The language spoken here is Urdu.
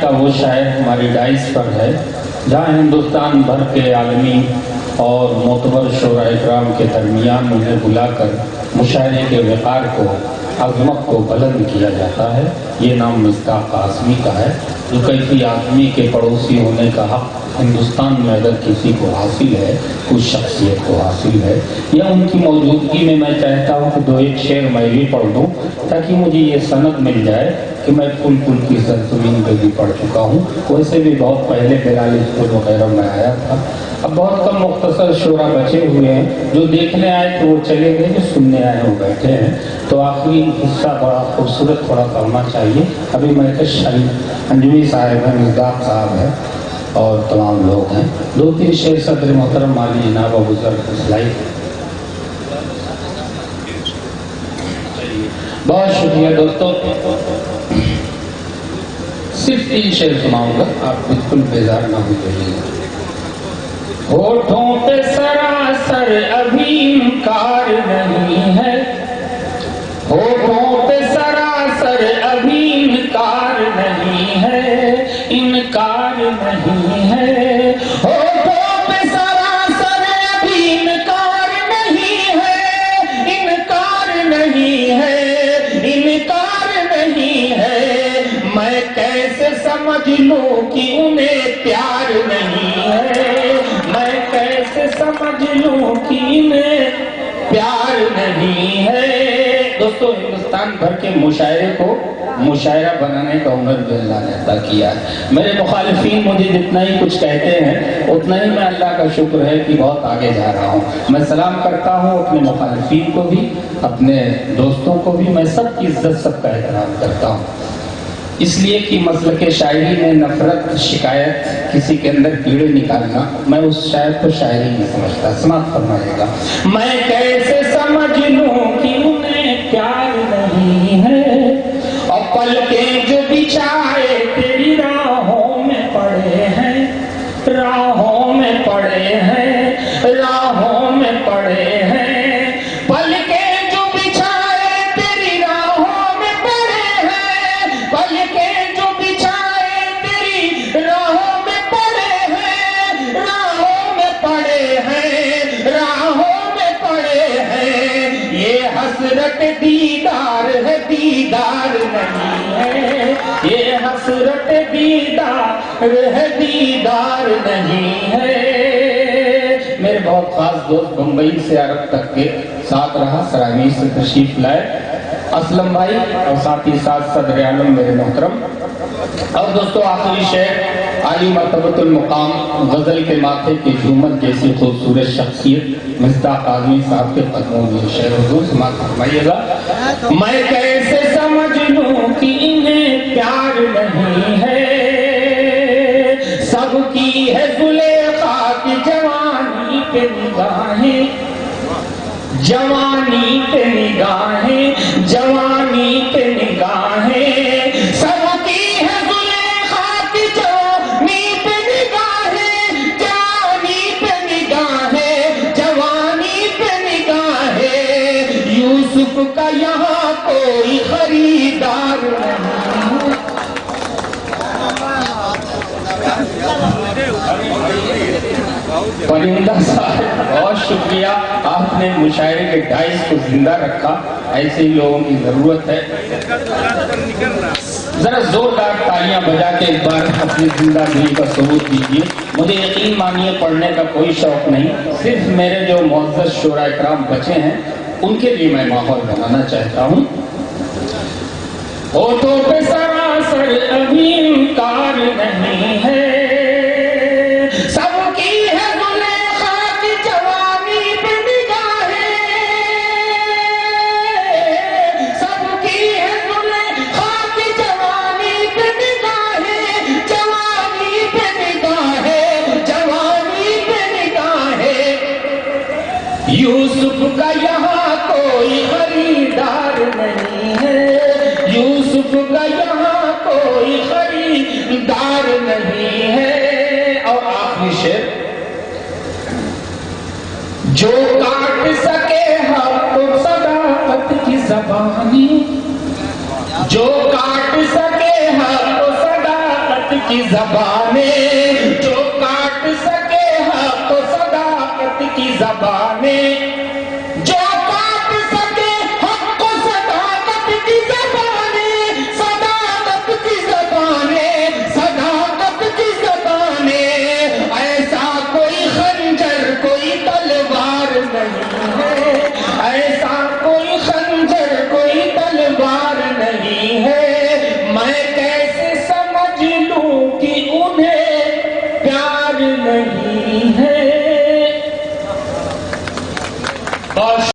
کا وہ شاعر ہماری ڈائس پر ہے جہاں ہندوستان بھر کے عالمی اور معتبر شعراء اکرام کے درمیان انہیں بلا کر مشاعرے کے وقار کو، عظمت کو بلند کیا جاتا ہے۔ یہ نام مصداق اعظمی کا ہے۔ جو کیفی اعظمی کے پڑوسی ہونے کا حق ہندوستان میں اگر کسی کو حاصل ہے، کچھ شخصیت کو حاصل ہے، یا ان کی موجودگی میں میں چاہتا ہوں کہ دو ایک شعر میں بھی پڑھ دوں تاکہ مجھے یہ سند مل جائے کہ میں پھول پھول کی سرزمین پہ بھی پڑھ چکا ہوں۔ ویسے بھی بہت پہلے بلال اسکول وغیرہ میں آیا تھا۔ اب بہت کم مختصر شعرا بچے ہوئے ہیں، جو دیکھنے آئے تو وہ چلے گئے، جو سننے آئے وہ بیٹھے ہیں، تو آخری حصہ بڑا خوبصورت تھوڑا کرنا چاہیے۔ ابھی مہکش انجمی صاحب ہیں، مصداق صاحب ہیں اور تمام لوگ ہیں۔ دو تین شعر صدر محترم عالی جناب ابو ذر اصلاحی۔ بہت شکریہ دوستو، صرف تین شعر سناؤں گا، آپ بالکل بیزار نہ ہو جائیے گا۔ ہونٹوں پہ سراسر ابھی انکار نہیں ہے، ہونٹوں پہ سراسر ابھی انکار نہیں ہے، انکار نہیں ہے، ہونٹوں پہ سراسر ابھی انکار نہیں ہے، انکار نہیں ہے، انکار نہیں ہے۔ میں کیسے سمجھ لوں کہ انہیں پیار نہیں ہے، میں کیسے سمجھ لوں کہ انہیں پیار نہیں ہے۔ دوستو، ہندوستان بھر کے مشاعرے کو مشاعرہ بنانے کا ہنر بھی اللہ نے عطا کیا ہے۔ میرے مخالفین مجھے جتنا ہی کچھ کہتے ہیں اتنا ہی میں اللہ کا شکر ہے کہ بہت آگے جا رہا ہوں۔ میں سلام کرتا ہوں اپنے مخالفین کو بھی، اپنے دوستوں کو بھی، میں سب کی عزت، سب کا احترام کرتا ہوں، اس لیے کہ مسلک شاعری میں نفرت، شکایت، کسی کے اندر کیڑے نکالنا، میں اس شاعر کو شاعری نہیں سمجھتا۔ سماعت فرمائیے گا۔ میں کیسے سمجھ لوں کہ انہیں پیار نہیں ہے، اور پلکیں جو بچھائے تیری راہوں میں پڑے ہیں، راہوں میں پڑے ہیں، راہوں میں پڑے ہیں، پلکیں جو بچھائے تیری راہوں میں پڑے ہیں، پلکیں جو بچھائے تیری راہوں میں پڑے ہیں، راہوں میں پڑے ہیں، راہوں میں پڑے ہیں۔ یہ حسرت دیدار ہے، دیدار نہیں ہے، یہ حسرت دیدار ہے، دیدار نہیں ہے۔ میرے بہت خاص دوست بمبئی سے عرب تک کے ساتھ رہا، سرائمیر سے تشریف لائے، اسلم بھائی، اور ساتھ ہی ساتھ صدر عالم میرے محترم۔ اور دوستو، آخری شعر عالی مرتبۃ المقام غزل کے ماتھے کی جھومر جیسی خوبصورت شخصیت مصداق اعظمی صاحب کے قدموں میں شعر حضور سماعت فرمائیے گا۔ میں کیسے سمجھ لوں کہ انہیں پیار نہیں ہے، سب کی ہے زلیخا کی جوانی پہ نگاہیں، جوانی پہ نگاہیں، جوانی پہ نگاہیں، سب کی ہے زلیخا کی جوانی پہ نگاہیں، جوانی پہ نگاہیں، جوانی پہ نگاہیں۔ یوسف کا یہاں کوئی خریدار نہیں، پرندہ صاحب بہت شکریہ، آپ نے مشاعرے کے ڈائس کو زندہ رکھا، ایسے ہی لوگوں کی ضرورت ہے۔ ذرا زوردار تالیاں بجا کے ایک بار اپنی زندہ دلی کا ثبوت دیجیے۔ مجھے یقین مانیے پڑھنے کا کوئی شوق نہیں، صرف میرے جو معزز شعراء اکرام بچے ہیں ان کے لیے میں ماحول بنانا چاہتا ہوں۔ ہونٹوں پہ سراسر ابھی انکار نہیں ہے، سب کی ہے زلیخا کی جوانی پہ نگاہیں، سب کی ہے زلیخا کی جوانی پہ نگاہیں، جوانی پہ نگاہیں، جوانی پہ نگاہیں۔ یوسف کا یہاں کوئی خریدار نہیں ہے، یوسف کا یہاں کوئی خریدار نہیں ہے۔ اور آخری شعر، جو کاٹ سکے حق و صداقت کی زبانی، جو کاٹ سکے حق و صداقت صداقت کی زبانیں جو کاٹ سکے حق و صداقت کی زبانیں